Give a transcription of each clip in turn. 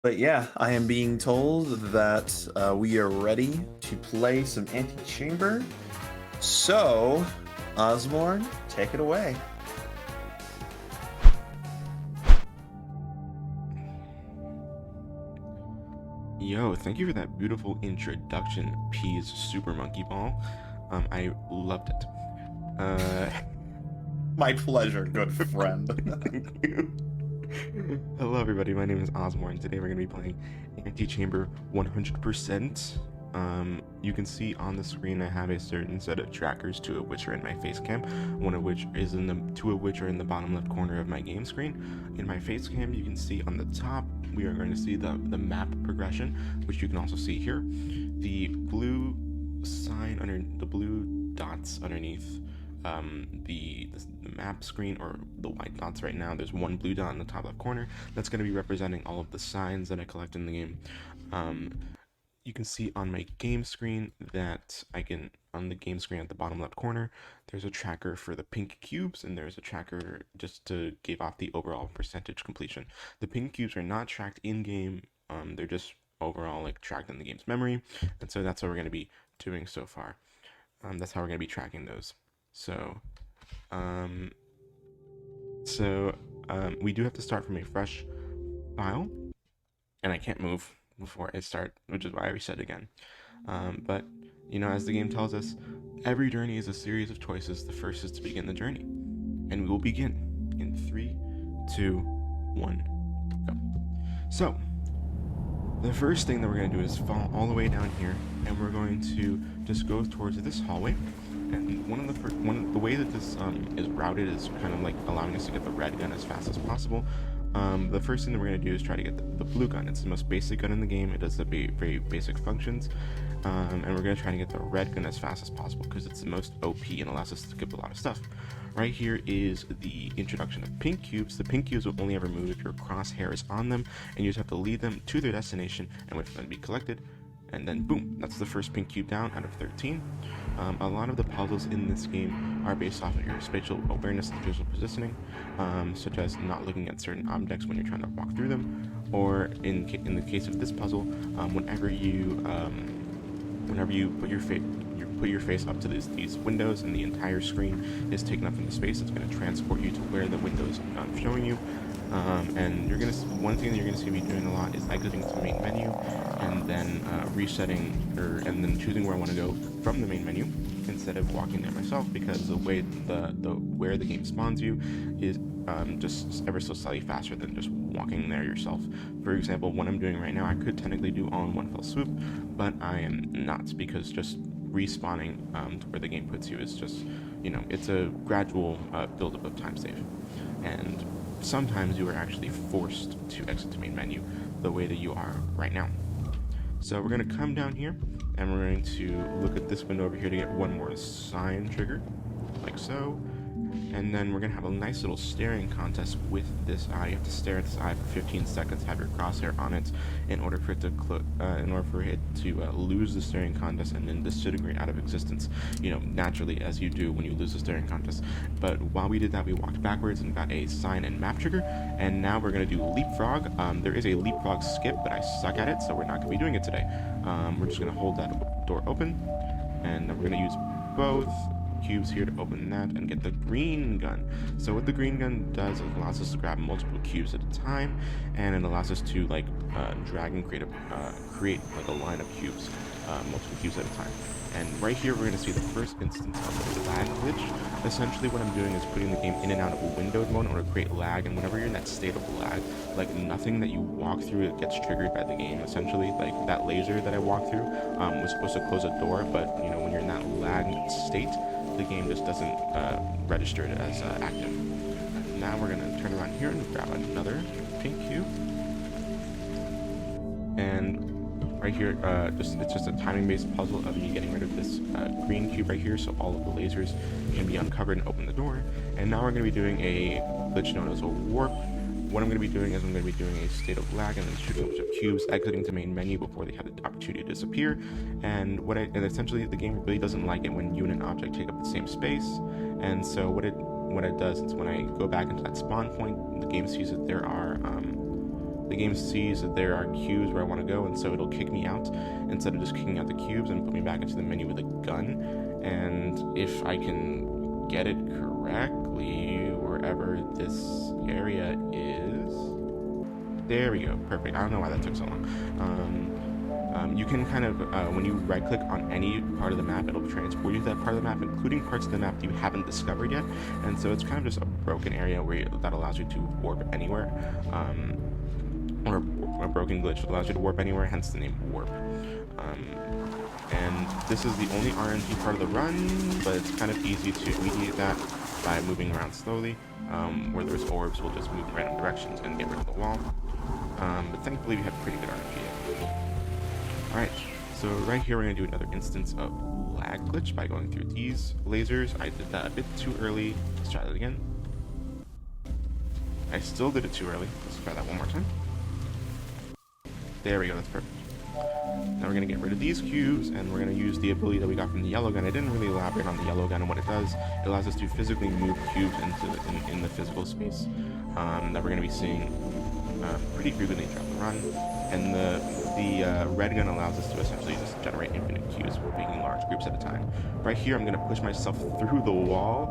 But yeah, I am being told that we are ready to play some Antichamber. So, Ozmourn, take it away. Yo, thank you for that beautiful introduction, Peas Super Monkey Ball. I loved it. Uh, My pleasure, good friend. thank you. Hello, everybody. My name is Ozmourn. Today we're going to be playing Antichamber 100%. You can see on the screen I have a certain set of trackers, two of which are in my face cam, two of which are in the bottom left corner of my game screen. In my face cam, you can see on the top we are going to see the map progression, which you can also see here. The blue sign under the blue dots underneath the map screen, or the white dots right now. There's one blue dot in the top left corner that's going to be representing all of the signs that I collect in the game. You can see on my game screen that on the game screen at the bottom left corner, there's a tracker for the pink cubes, and there's a tracker just to give off the overall percentage completion. The pink cubes are not tracked in game, they're just overall like tracked in the game's memory, and so that's what we're going to be doing so far. That's how we're going to be tracking those. So, um, we do have to start from a fresh file, and I can't move before I start, which is why I reset again. But, as the game tells us, every journey is a series of choices. The first is to begin the journey. And we will begin in 3, 2, 1, go. So, the first thing that we're going to do is fall all the way down here, and we're going to just go towards this hallway. And the way that this is routed is kind of like allowing us to get the red gun as fast as possible. The first thing that we're going to do is try to get the blue gun. It's the most basic gun in the game. It does the very basic functions. And we're going to try to get the red gun as fast as possible because it's the most OP and allows us to skip a lot of stuff. Right here is the introduction of pink cubes. The pink cubes will only ever move if your crosshair is on them, and you just have to lead them to their destination and wait for them to be collected. And then boom, that's the first pink cube down out of 13. A lot of the puzzles in this game are based off of your spatial awareness and visual positioning, such as not looking at certain objects when you're trying to walk through them, or in the case of this puzzle, whenever you put your face up to these windows and the entire screen is taken up into space, it's going to transport you to where the window's showing you. And one thing that you're gonna see me doing a lot is exiting to the main menu, and then resetting, and then choosing where I want to go from the main menu instead of walking there myself, because the way where the game spawns you is just ever so slightly faster than just walking there yourself. For example, what I'm doing right now, I could technically do all in one fell swoop, but I am not, because just respawning to where the game puts you is just, it's a gradual buildup of time save, and sometimes you are actually forced to exit the main menu the way that you are right now. So we're going to come down here, and we're going to look at this window over here to get one more sign triggered, like so. And then we're going to have a nice little staring contest with this eye. You have to stare at this eye for 15 seconds, have your crosshair on it, in order for it to lose the staring contest and then disintegrate out of existence, naturally, as you do when you lose the staring contest. But while we did that, we walked backwards and got a sign and map trigger, and now we're going to do leapfrog. There is a leapfrog skip, but I suck at it, so we're not going to be doing it today. We're just going to hold that door open, and then we're going to use both cubes here to open that and get the green gun. So what the green gun does is allows us to grab multiple cubes at a time, and it allows us to drag and create like a line of cubes, multiple cubes at a time. And right here we're going to see the first instance of the lag glitch. Essentially what I'm doing is putting the game in and out of a windowed mode in order to create lag, and whenever you're in that state of lag, like nothing that you walk through, it gets triggered by the game. Essentially, like that laser that I walked through was supposed to close a door, but when you're in that lag state, the game just doesn't register it as active. Now we're going to turn around here and grab another pink cube. And right here, it's just a timing-based puzzle of you getting rid of this green cube right here, so all of the lasers can be uncovered and open the door. And now we're going to be doing a glitch known as a warp. What I'm going to be doing is I'm going to be doing a state of lag and then shooting a bunch of cubes, exiting to main menu before they have the opportunity to disappear. And essentially the game really doesn't like it when you and an object take up the same space. And so what it does is when I go back into that spawn point, the game sees that there are the game sees that there are cubes where I want to go, and so it'll kick me out instead of just kicking out the cubes and put me back into the menu with a gun. And if I can get it correctly, wherever this area is, there we go, perfect. I don't know why that took so long. You can kind of, when you right click on any part of the map, it'll transport you to that part of the map, including parts of the map that you haven't discovered yet. And so it's kind of just a broken area that allows you to warp anywhere, or a broken glitch that allows you to warp anywhere, hence the name warp. And this is the only RNG part of the run, but it's kind of easy to mediate that by moving around slowly. Where there's orbs, we'll just move in random directions and get rid of the wall. But thankfully we have pretty good RNG. Alright, so right here we're going to do another instance of lag glitch by going through these lasers. I did that a bit too early. Let's try that again. I still did it too early. Let's try that one more time. There we go, that's perfect. Now we're going to get rid of these cubes, and we're going to use the ability that we got from the yellow gun. I didn't really elaborate on the yellow gun and what it does. It allows us to physically move cubes in the physical space that we're going to be seeing pretty frequently throughout the run. And the red gun allows us to essentially just generate infinite cubes, making large groups at a time. Right here, I'm going to push myself through the wall.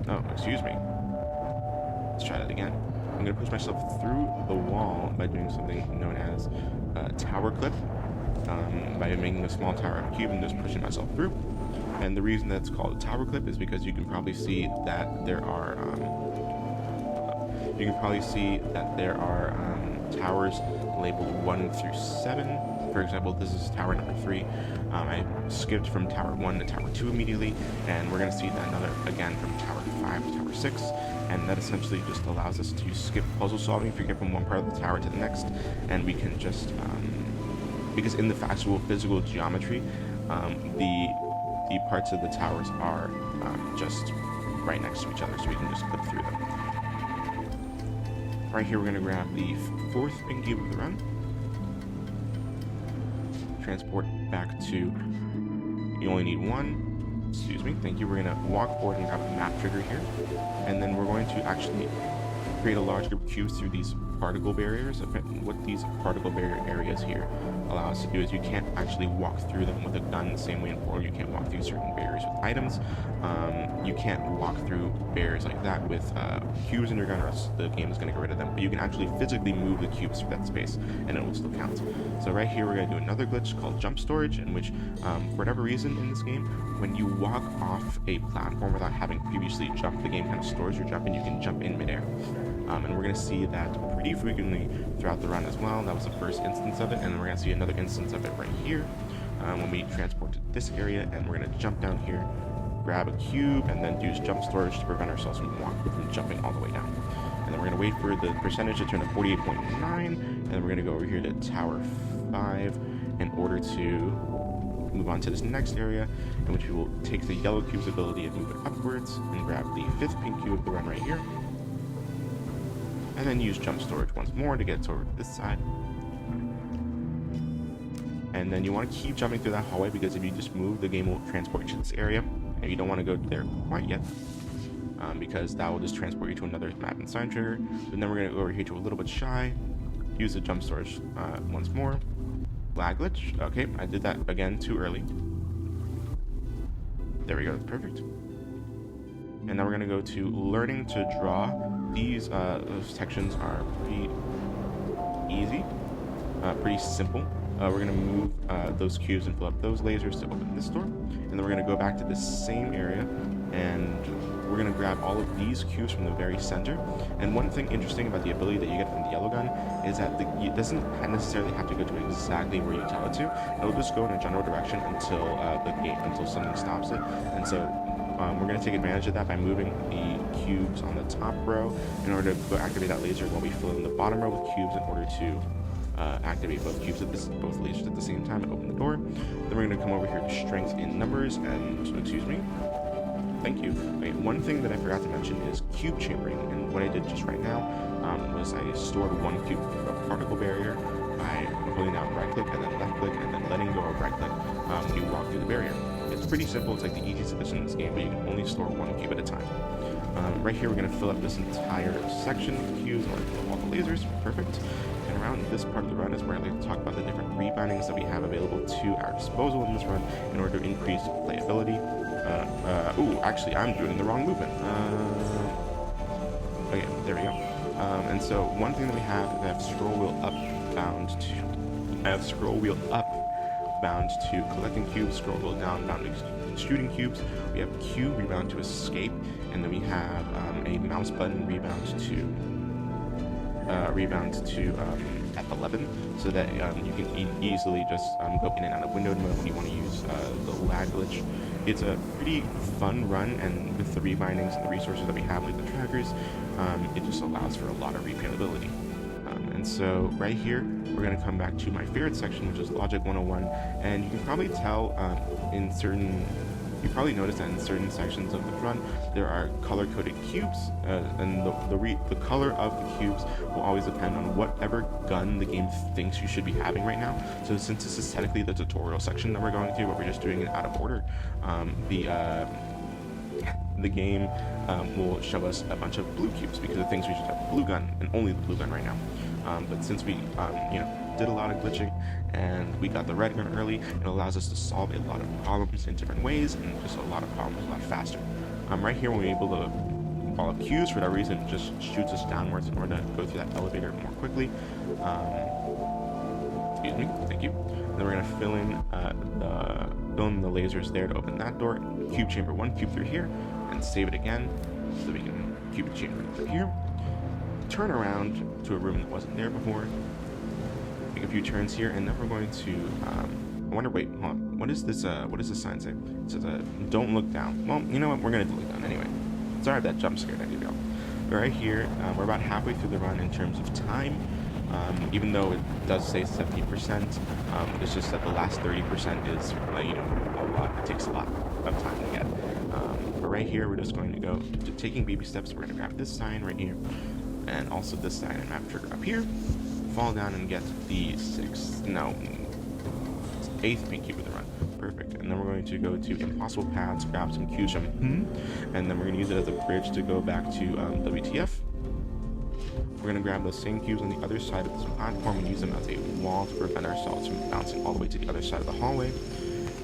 Oh, excuse me. Let's try that again. I'm going to push myself through the wall by doing something known as tower clip, by making a small tower out of cube and just pushing myself through. And the reason that's called a tower clip is because you can probably see that there are towers labeled 1 through 7. For example, this is tower number 3. I skipped from tower 1 to tower 2 immediately, and we're going to see that another again from tower 5 to tower 6. And that essentially just allows us to skip puzzle solving if you get from one part of the tower to the next, and we can just because in the actual physical geometry, the parts of the towers are just right next to each other, so we can just clip through them. Right here, we're going to grab the 4th pink cube of the run, transport back to, you only need 1, excuse me, thank you. We're going to walk forward and grab the map trigger here, and then we're going to actually create a large group of cubes through these particle barriers. What these particle barrier areas here allow us to do is you can't actually walk through them with a gun the same way in 4. You can't walk through certain barriers with items. You can't walk through barriers like that with cubes in your gun, or else the game is going to get rid of them. But you can actually physically move the cubes through that space, and it will still count. So right here, we're going to do another glitch called jump storage, in which, for whatever reason in this game, when you walk off a platform without having previously jumped, the game kind of stores your jump, and you can jump in midair. And we're going to see that pretty frequently throughout the run as well. That was the first instance of it, and we're going to see another instance of it right here when we transport to this area, and we're going to jump down here, grab a cube, and then use jump storage to prevent ourselves from jumping all the way down. And then we're going to wait for the percentage to turn to 48.9, and then we're going to go over here to tower 5 in order to move on to this next area, in which we will take the yellow cube's ability and move it upwards, and grab the 5th pink cube of the run right here, and then use jump storage once more to get over to this side. And then you want to keep jumping through that hallway, because if you just move, the game will transport you to this area, and you don't want to go there quite yet, because that will just transport you to another map and sign trigger. And then we're going to go over here to a little bit shy, use the jump storage once more. Lag glitch. Okay, I did that again too early. There we go, that's perfect. And now we're going to go to learning to draw. These sections are pretty easy, pretty simple. We're going to move those cubes and fill up those lasers to open this door. And then we're going to go back to this same area, and we're going to grab all of these cubes from the very center. And one thing interesting about the ability that you get from the yellow gun is that it doesn't necessarily have to go to exactly where you tell it to. It'll just go in a general direction until something stops it. And so we're going to take advantage of that by moving the cubes on the top row in order to go activate that laser, while we fill in the bottom row with cubes in order to activate both lasers at the same time and open the door. Then we're going to come over here to strength in numbers, and excuse me, thank you. Okay, one thing that I forgot to mention is cube chambering, and what I did just right now was I stored one cube of particle barrier by holding down right click and then left click and then letting go of right click when you walk through the barrier. It's pretty simple. It's like the easiest addition in this game, but you can only store one cube at a time. Right here, we're going to fill up this entire section with cubes in order to fill all the lasers. Perfect. And around this part of the run is where I like to talk about the different rebindings that we have available to our disposal in this run in order to increase playability. Ooh, actually, I'm doing the wrong movement. Okay, there we go. And so one thing that we have is I have scroll wheel up bound to collecting cubes, scroll wheel down bound to shooting cubes. We have Q rebound to escape, and then we have a mouse button rebound to F11, so that you can easily just go in and out of windowed mode when you want to use the lag glitch. It's a pretty fun run, and with the rebindings and the resources that we have, like the trackers, it just allows for a lot of replayability. And so right here, we're going to come back to my favorite section, which is Logic 101, and you can probably tell you probably notice that in certain sections of the run, there are color-coded cubes, and the color of the cubes will always depend on whatever gun the game thinks you should be having right now. So since this is technically the tutorial section that we're going to, but we're just doing it out of order, the game will show us a bunch of blue cubes because it thinks we should have blue gun and only the blue gun right now. But since we did a lot of glitching and we got the red gun early, it allows us to solve a lot of problems in different ways and just a lot of problems a lot faster. Right here, when we're able to follow cubes, for that reason, it just shoots us downwards in order to go through that elevator more quickly. Excuse me, thank you. And then we're gonna fill in the lasers there to open that door. Cube chamber 1, cube through here, and save it again so we can cube chamber through here. Turn around to a room that wasn't there before. Make a few turns here, and then we're going to. I wonder. Wait, hold on. What is this? What does this sign say? It says, "Don't look down." Well, you know what? We're gonna look down anyway. Sorry if that jump scared any of y'all. But right here, we're about halfway through the run in terms of time. Even though it does say 70%, it's just that the last 30% is, a lot. It takes a lot of time to get. But right here, we're just going to go to taking baby steps. We're gonna grab this sign right here, and also this sign and map trigger up here. Fall down and get the 8th pink cube of the run. Perfect. And then we're going to go to impossible paths, grab some cubes from and then we're going to use it as a bridge to go back to WTF. We're going to grab those same cubes on the other side of this platform and use them as a wall to prevent ourselves from bouncing all the way to the other side of the hallway.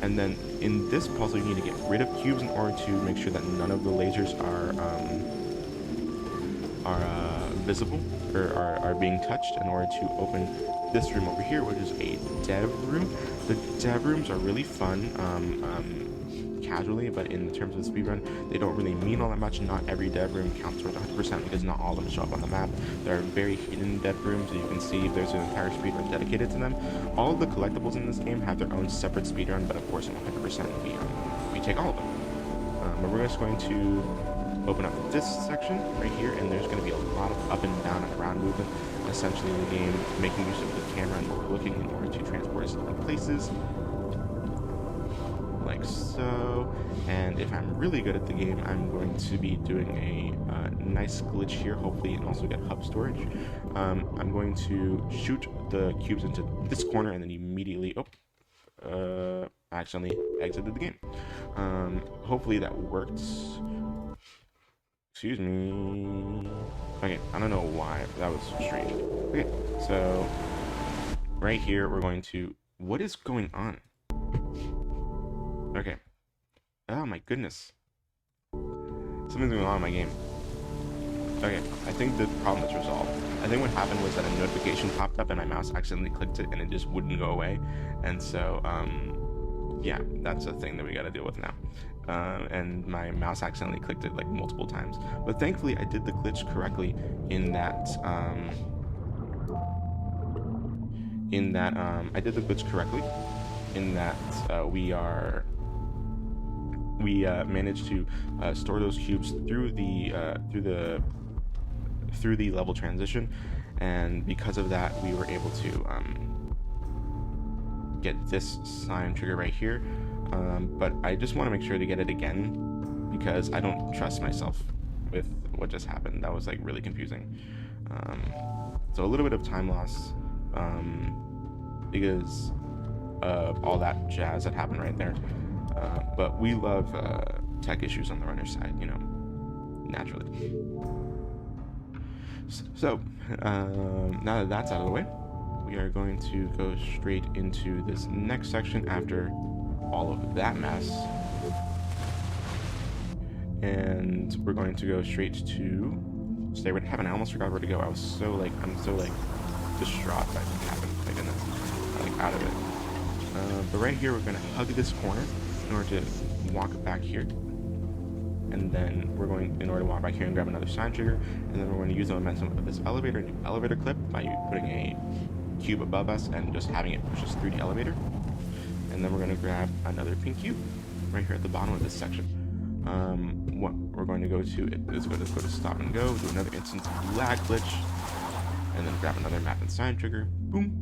And then in this puzzle, you need to get rid of cubes in order to make sure that none of the lasers are visible or are being touched in order to open this room over here, which is a dev room. The dev rooms are really fun casually, but in terms of the speedrun, they don't really mean all that much. Not every dev room counts towards 100% because not all of them show up on the map. There are very hidden dev rooms that you can see if there's an entire speedrun dedicated to them. All of the collectibles in this game have their own separate speedrun, but of course in 100% we take all of them. But we're just going to open up this section right here, and there's going to be a lot of up and down and around movement. Essentially the game making use of the camera and looking in order to transport us to different places, like so. And if I'm really good at the game, I'm going to be doing a nice glitch here, hopefully, and also get hub storage. I'm going to shoot the cubes into this corner and then immediately I accidentally exited the game. Hopefully that works. Excuse me. Okay, I don't know why. That was strange. Okay, so right here we're going to... What is going on? Okay. Oh my goodness. Something's going on in my game. Okay, I think the problem is resolved. I think what happened was that a notification popped up and my mouse accidentally clicked it and it just wouldn't go away. And so, yeah, that's a thing that we gotta deal with now. And my mouse accidentally clicked it like multiple times. But thankfully I did the glitch correctly in that, I did the glitch correctly in that we managed to store those cubes through the level transition, and because of that we were able to get this sign trigger right here. But I just want to make sure to get it again because I don't trust myself with what just happened. That was like really confusing. So a little bit of time loss because of all that jazz that happened right there. But we love tech issues on the runner side, you know. naturally. So, now that that's out of the way, we are going to go straight into this next section after all of that mess. And we're going to go straight to Stairway to Heaven. I almost forgot where to go. I'm so distraught by what happened. My goodness. I'm like out of it. But right here, we're going to hug this corner in order to walk back here. And then we're going, in order to walk back here and grab another sign trigger, and then we're going to use the momentum of this elevator and do elevator clip by putting a cube above us and just having it push us through the elevator. And then we're going to grab another pink cube right here at the bottom of this section. What we're going to go to is going to go to stop and go, do another instance of lag glitch, and then grab another map and sign trigger. Boom.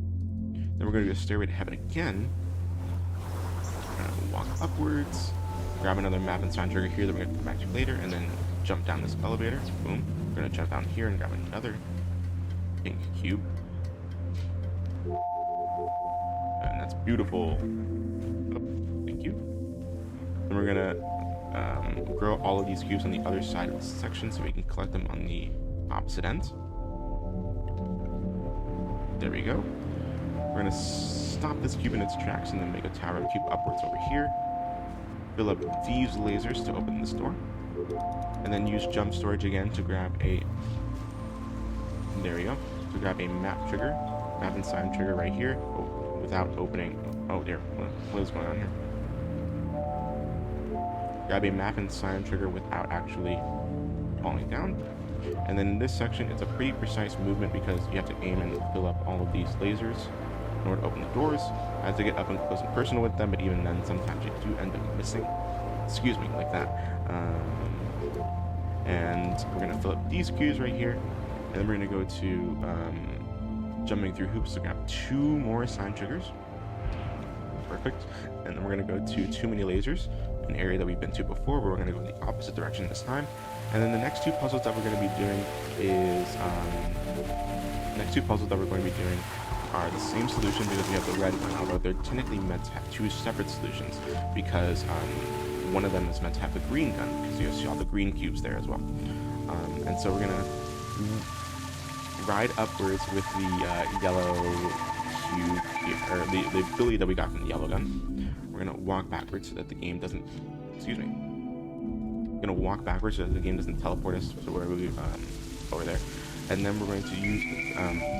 Then we're going to do a Stairway to Heaven again. We're going to walk upwards. Grab another map and sign trigger here that we're going to come back to later, and then jump down this elevator. Boom. We're going to jump down here and grab another pink cube. And that's beautiful. Oh, thank you. Then we're going to grow all of these cubes on the other side of the section so we can collect them on the opposite ends. There we go. We're going to stop this cube in its tracks and then make a tower of cube upwards over here. Fill up these lasers to open this door, and then use jump storage again to grab a, there we go, to grab a map trigger, map and sign trigger right here, without opening, oh dear, what is going on here? Grab a map and sign trigger without actually falling down. And then in this section, it's a pretty precise movement because you have to aim and fill up all of these lasers in order to open the doors. I have to get up and close and personal with them, but even then, sometimes you do end up missing. Excuse me, like that. And we're going to fill up these cubes right here, and then we're going to go to jumping through hoops to grab 2 more sign triggers. Perfect. And then we're going to go to too many lasers, an area that we've been to before, but we're going to go in the opposite direction this time. And then the next 2 puzzles that we're going to be doing is are the same solution because we have the red one, although they're technically meant to have 2 separate solutions because one of them is meant to have the green gun because you see all the green cubes there as well. And so we're gonna ride upwards with the yellow cube, or the ability that we got from the yellow gun. We're gonna walk backwards so that the game doesn't, excuse me. We're gonna walk backwards so that the game doesn't teleport us to where we over there. And then we're going to use,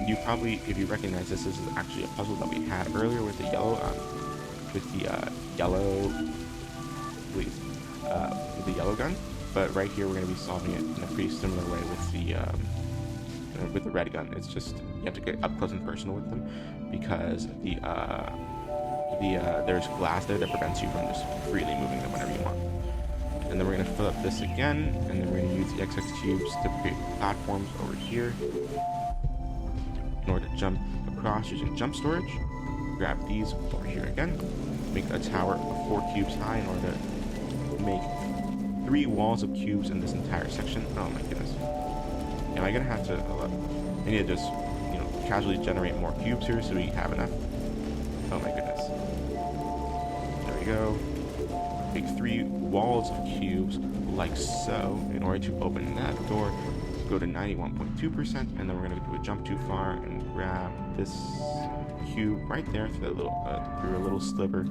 you probably, if you recognize this is actually a puzzle that we had earlier with the yellow, with the yellow gun. But right here, we're going to be solving it in a pretty similar way with the red gun. It's just, you have to get up close and personal with them because there's glass there that prevents you from just freely moving them whenever you want. And then we're going to fill up this again, and then we're going to use the XX cubes to create platforms over here in order to jump across using jump storage. Grab these over here again, make a tower of 4 cubes high in order to make 3 walls of cubes in this entire section. Oh my goodness. Am I going to have to, I need to just, casually generate more cubes here so we have enough. Oh my goodness. There we go. Make 3 walls of cubes like so in order to open that door. Go to 91.2%, and then we're going to do a jump too far and grab this cube right there through a little sliver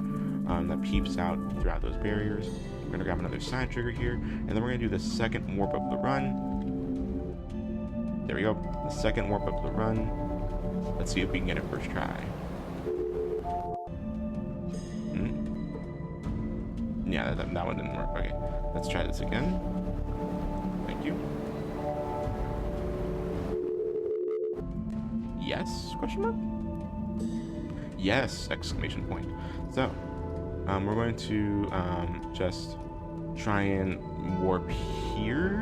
that peeps out throughout those barriers. We're going to grab another sign trigger here, and then we're going to do the second warp of the run. There we go. The second warp of the run. Let's see if we can get it first try. Yeah, that one didn't work. Okay, let's try this again. Thank you. Yes? Question mark? Yes! Exclamation point. So, we're going to just try and warp here.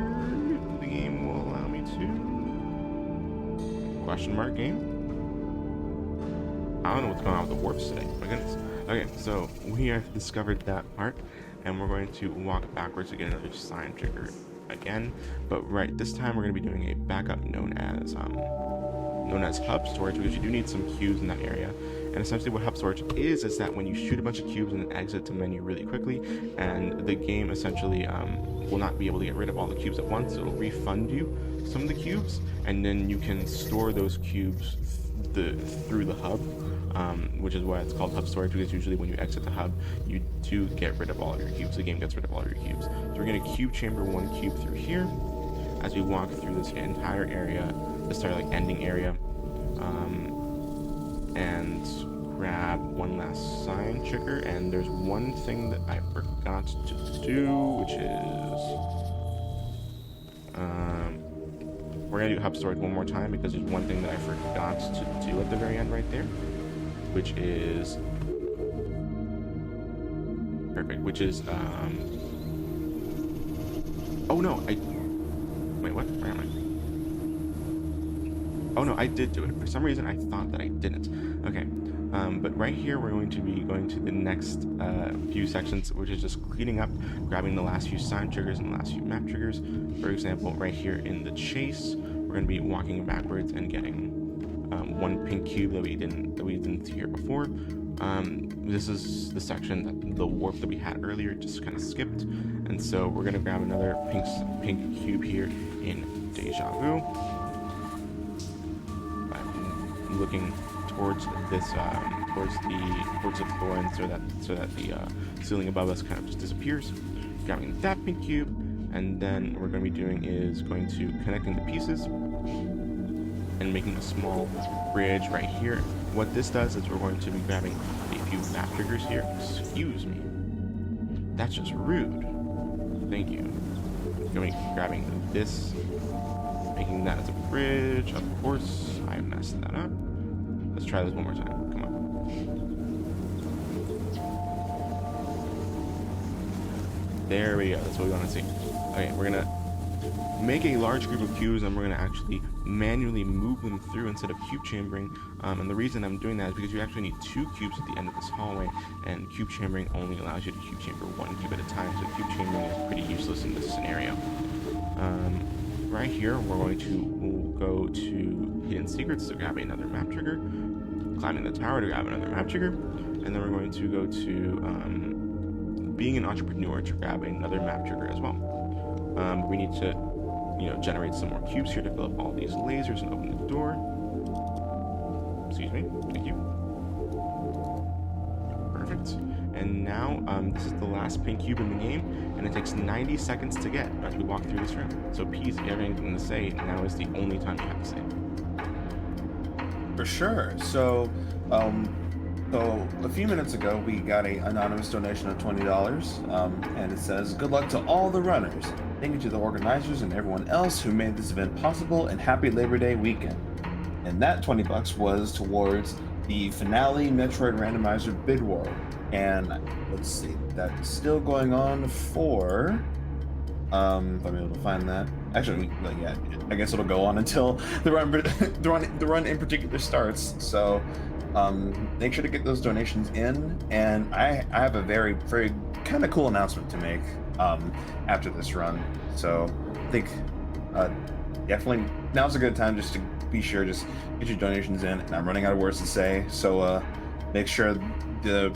The game will allow me to. Question mark game? I don't know what's going on with the warps today. My goodness. Okay, so we have discovered that part, and we're going to walk backwards to get another sign trigger again. But this time we're going to be doing a backup known as hub storage because you do need some cubes in that area. And essentially what hub storage is that when you shoot a bunch of cubes and then exit the menu really quickly, and the game essentially will not be able to get rid of all the cubes at once. It'll refund you some of the cubes, and then you can store those cubes through the hub, which is why it's called hub storage, because usually when you exit the hub, you do get rid of all of your cubes. The game gets rid of all of your cubes. So we're going to cube chamber one cube through here as we walk through this entire area, this entire like ending area, and grab one last sign checker. And there's one thing that I forgot to do, which is we're gonna do hub storage one more time, because there's one thing that I forgot to do at the very end right there, which is perfect, which is oh no, wait, what? Where am I? Oh no, I did do it. For some reason I thought that I didn't. Okay, but right here we're going to be going to the next few sections, which is just cleaning up, grabbing the last few sign triggers and the last few map triggers. For example, right here in the chase, we're going to be walking backwards and getting one pink cube that we didn't see here before. This is the section that the warp that we had earlier just kind of skipped, and so we're going to grab another pink cube here in Deja Vu. I'm looking towards this towards the floor, and so that the ceiling above us kind of just disappears. Grabbing that pink cube, and then what we're going to be doing is going to connecting the pieces and making a small bridge right here. What this does is we're going to be grabbing a few map triggers here. Excuse me, that's just rude. Thank you. Going grabbing this, making that as a bridge. Of course, I messed that up. Let's try this one more time. Come on. There we go. That's what we want to see. Okay, we're gonna make a large group of cubes, and we're gonna actually manually move them through instead of cube chambering. And the reason I'm doing that is because you actually need 2 cubes at the end of this hallway, and cube chambering only allows you to cube chamber 1 cube at a time. So cube chambering is pretty useless in this scenario. Right here, we'll go to hidden secrets to grab another map trigger, climbing the tower to grab another map trigger, and then we're going to go to being an entrepreneur to grab another map trigger as well. We need to, generate some more cubes here to fill up all these lasers and open the door. Excuse me. Thank you. Perfect. And now this is the last pink cube in the game, and it takes 90 seconds to get as we walk through this room. So Peas, if you have anything to say, now is the only time you have to say. For sure. So a few minutes ago, we got an anonymous donation of $20, and it says, "Good luck to all the runners. Thank you to the organizers and everyone else who made this event possible, and happy Labor Day weekend." And that $20 was towards the finale Metroid Randomizer Bid War. And let's see, that's still going on for if I'm able to find that. Actually, yeah, I guess it'll go on until the run in particular starts. So make sure to get those donations in. And I have a very, very kind of cool announcement to make after this run. So I think definitely now's a good time just to be sure, just get your donations in. And I'm running out of words to say, so make sure the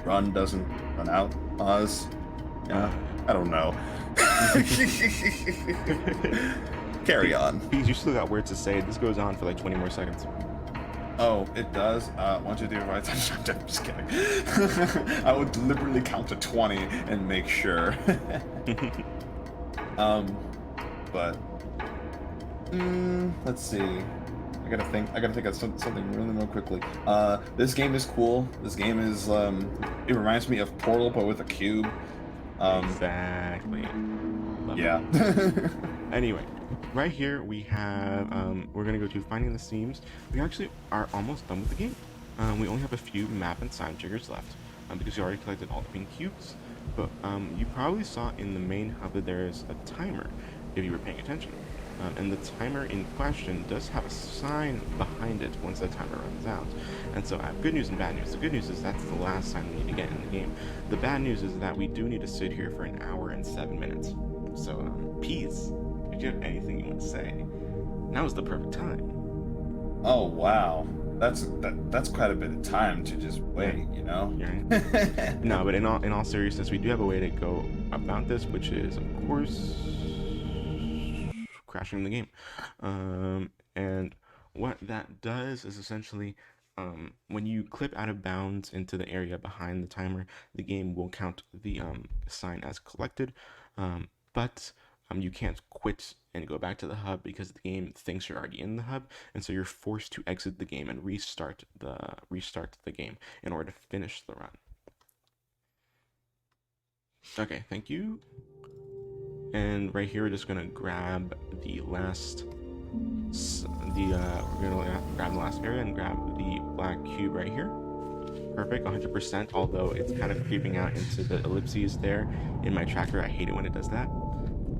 run doesn't run out on us. I don't know. Carry on. Peas, you still got words to say. This goes on for like 20 more seconds. Oh, it does? 1, 2, 3, 4, 5, 6, 7, 8. I'm just kidding. I would deliberately count to 20 and make sure. But let's see. I gotta think of something really real quickly. This game is cool. This game is it reminds me of Portal, but with a cube. Exactly. Love yeah. Anyway, right here we have we're gonna go to finding the seams. We actually are almost done with the game. We only have a few map and sign triggers left because we already collected all the pink cubes. But you probably saw in the main hub that there's a timer if you were paying attention. And the timer in question does have a sign behind it once the timer runs out. And so I have good news and bad news. The good news is that's the last sign we need to get in the game. The bad news is that we do need to sit here for 1 hour and 7 minutes. So, Peas, if you have anything you want to say, now is the perfect time. Oh, wow. that's quite a bit of time to just Yeah, wait, you know? you're right. No, but in all seriousness, we do have a way to go about this, which is, of course, crashing the game. And what that does is essentially, when you clip out of bounds into the area behind the timer, the game will count the sign as collected. But you can't quit and go back to the hub because the game thinks you're already in the hub, and so you're forced to exit the game and restart the game in order to finish the run. Okay, thank you. And right here, we're just gonna grab the last, we're gonna grab the last area and grab the black cube right here. Perfect, 100%. Although it's kind of creeping out into the ellipses there in my tracker. I hate it when it does that.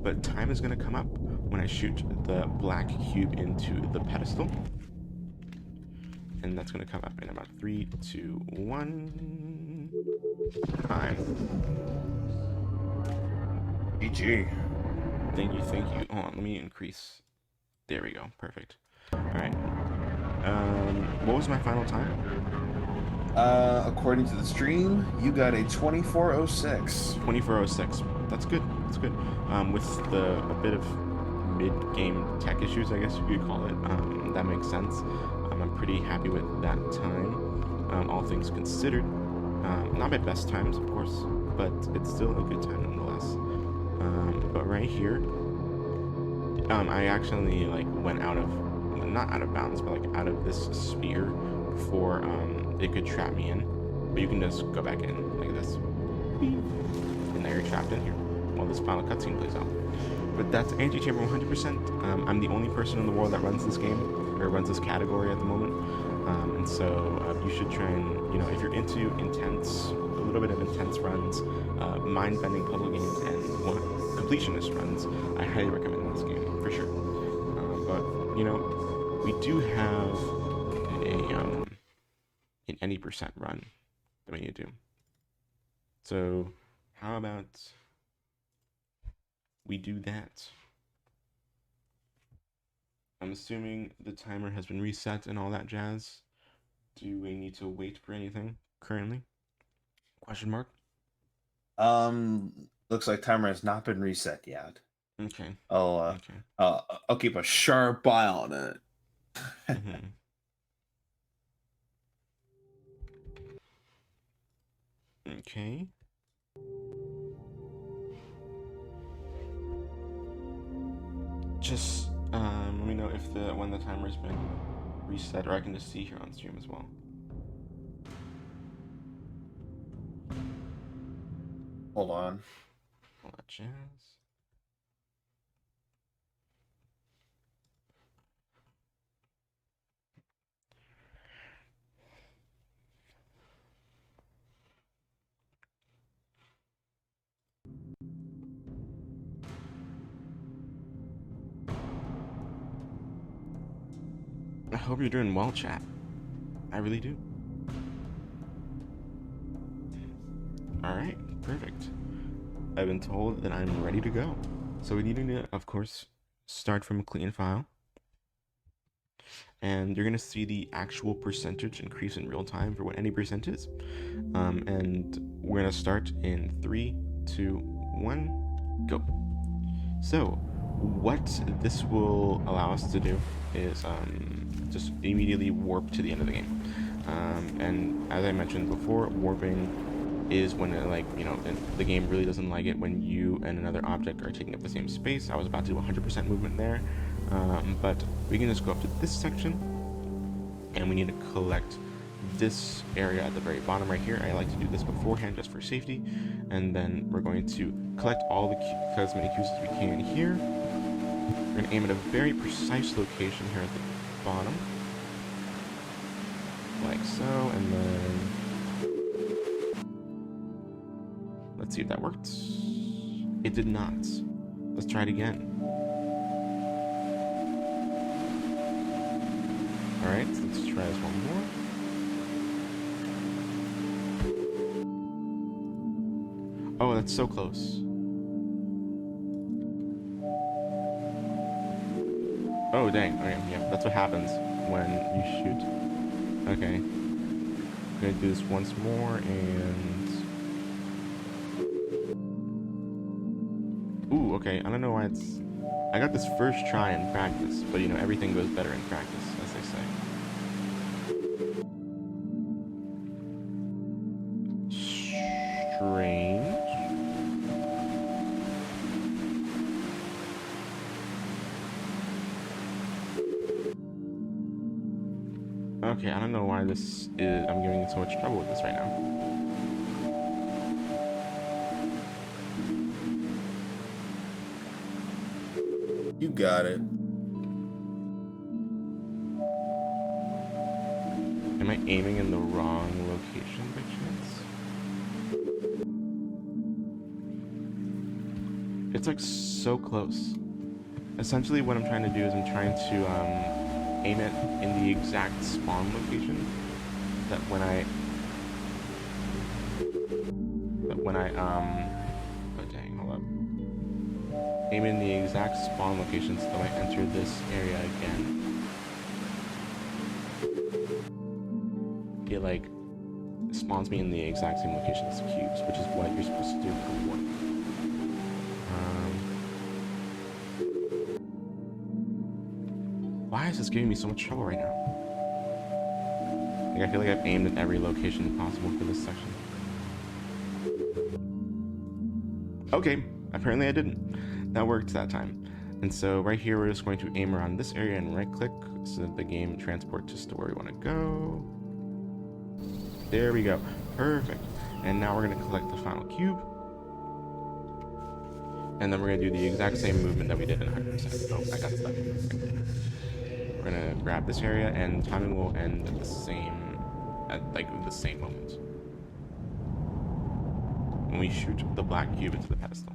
But time is gonna come up when I shoot the black cube into the pedestal, and that's gonna come up in about 3, 2, 1. Time. GG. Thank you, thank you. Hold on, let me increase. There we go. Perfect. All right. What was my final time? According to the stream, you got a 24:06. 24:06. That's good. That's good. With a bit of mid-game tech issues, I guess you could call it. That makes sense. I'm pretty happy with that time. All things considered, not my best times, of course, but it's still a good time nonetheless. But right here, I actually like went not out of bounds, but like out of this sphere before it could trap me in. But you can just go back in like this, and now you're trapped in here while this final cutscene plays out. But that's Antichamber 100%. I'm the only person in the world that runs this game, or runs this category at the moment. And so you should try and, if you're into a little bit of intense runs, mind-bending puzzle games, and completionist runs, I highly recommend this game for sure. But we do have an any percent run that we need to do. So how about we do that? I'm assuming the timer has been reset and all that jazz. Do we need to wait for anything currently? Question mark. Looks like timer has not been reset yet. Okay. Okay. I'll keep a sharp eye on it. Mm-hmm. Okay. Just let me know if when the timer's been reset, or I can just see here on stream as well. Hold on. All that jazz. I hope you're doing well, chat. I really do. Alright, perfect. I've been told that I'm ready to go. So we need to, of course, start from a clean file. And you're going to see the actual percentage increase in real time for what any percent is. And we're going to start in 3, 2, 1, go. So what this will allow us to do is just immediately warp to the end of the game. And as I mentioned before, warping is when the game really doesn't like it when you and another object are taking up the same space. I was about to do 100% movement there, but we can just go up to this section, and we need to collect this area at the very bottom right here. I like to do this beforehand just for safety, and then we're going to collect as many cubes as we can here. We're going to aim at a very precise location here at the bottom, like so, and then let's see if that worked. It did not. Let's try it again. Alright, so let's try this one more. Oh, that's so close. Oh, dang. Okay, yeah, that's what happens when you shoot Okay. I'm gonna do this once more, and ooh, okay. I don't know why it's. I got this first try in practice, but you know everything goes better in practice, as they say. Strange. Okay, I don't know why this is. I'm giving so much trouble with this right now. You got it. Am I aiming in the wrong location by chance? It's like so close. Essentially what I'm trying to do is I'm trying to aim it in the exact spawn location that when I oh dang, hold up. Aim in the exact spawn location so that when I enter this area again, it like spawns me in the exact same location as the cubes, which is what you're supposed to do for one. Why is this giving me so much trouble right now? Like I feel like I've aimed at every location possible for this section. Okay, apparently I didn't. That worked that time. And so right here we're just going to aim around this area and right click so that the game transports us to where we want to go. There we go. Perfect. And now we're going to collect the final cube. And then we're going to do the exact same movement that we did in 100%. Oh, I got stuck. We're going to grab this area and timing will end at the same moment. When we shoot the black cube into the pedestal.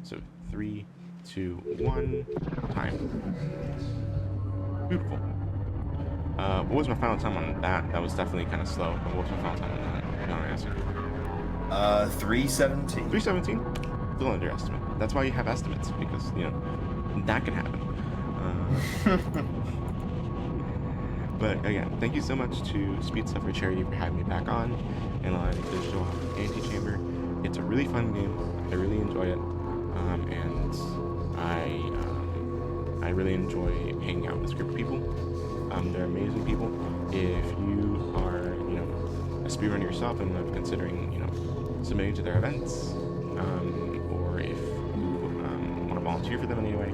So 3, 2, 1, time. Beautiful. What was my final time on that? That was definitely kind of slow. But what was my final time on that? No answer. 3:17. 3:17? Still underestimate. That's why you have estimates, because you know that can happen. But again, thank you so much to Speed Stuff for Charity for having me back on and allowing me to show off Antichamber. It's a really fun game. I really enjoy it, and I really enjoy hanging out with this group of people. They're amazing people. If you are, you know, a speedrunner yourself and are considering, you know, submitting to their events, or if you want to volunteer for them in any way,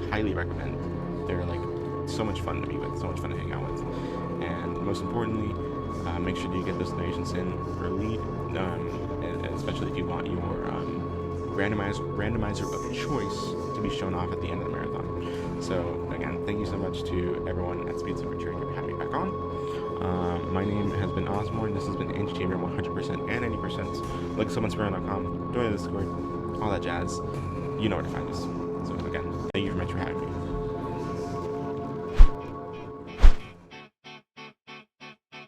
highly recommend. They're like so much fun to be with, so much fun to hang out with, and most importantly, make sure you get those donations in early, and especially if you want your randomizer of choice to be shown off at the end of the marathon. So again, thank you so much to everyone at Speed Stuff for Charity for having me back on. My name has been Ozmourn. This has been Antichamber 100% and 80%. Like someone'speedrun.com, join the Discord, all that jazz. You know where to find us. So again, thank you very much for having me.